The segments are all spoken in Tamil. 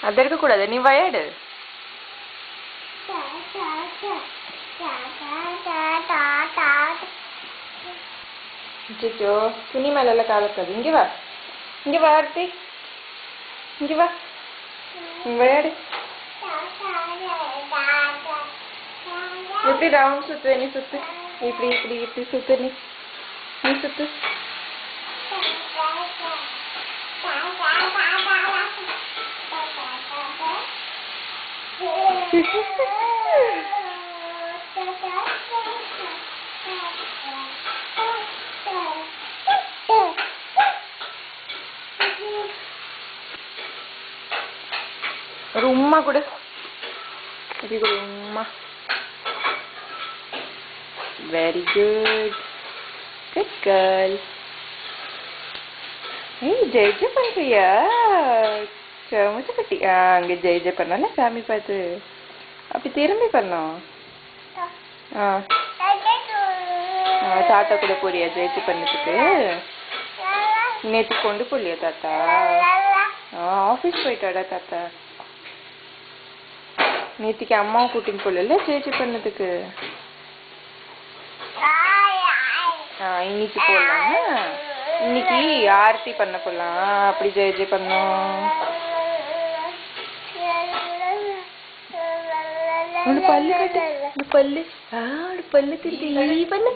அது இருக்க கூடாது, நீ விளையாடு. அச்சோ, துணி மேல காலக்காது. இங்க வா, இங்க வா ஆர்த்தி, இங்க வா, விளையாடு. எப்படி ரவுண்ட் சுத்து, நீ சுத்து, இப்படி இப்படி இப்படி சுத்து, நீ சுத்து. ஒரு உம்மா கொடு, இது கொடு உம்மா. Very good, good girl. ஏய் ஜெய் ஜெய் பண்றியா? சமச்சு கட்டி அங்க ஜெய் ஜெய் பண்ணல சாமி பார்த்து. அப்படி திரும்பி பண்ணோம். தாத்தா கூட போறியா ஜெய் ஜெய் பண்ணதுக்கு? நேற்று கொண்டு போலியா தாத்தா? ஆஃபீஸ் போயிட்டாடா தாத்தா. நேற்றுக்கு அம்மாவும் கூட்டின்னு போகல ஜெய் ஜெய் பண்ணதுக்கு. இன்னைக்கு போடலாமா? இன்னைக்கு ஆர்த்தி பண்ண போலாம். அப்படி ஜெய் ஜெய் பண்ணோம். பல்லு கட்டு, பல்லு பல்லு திருப்பி பண்ணு.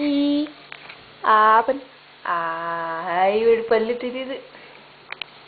ஈ ஆ பண்ணு. ஆ பல்லு தெரியுது.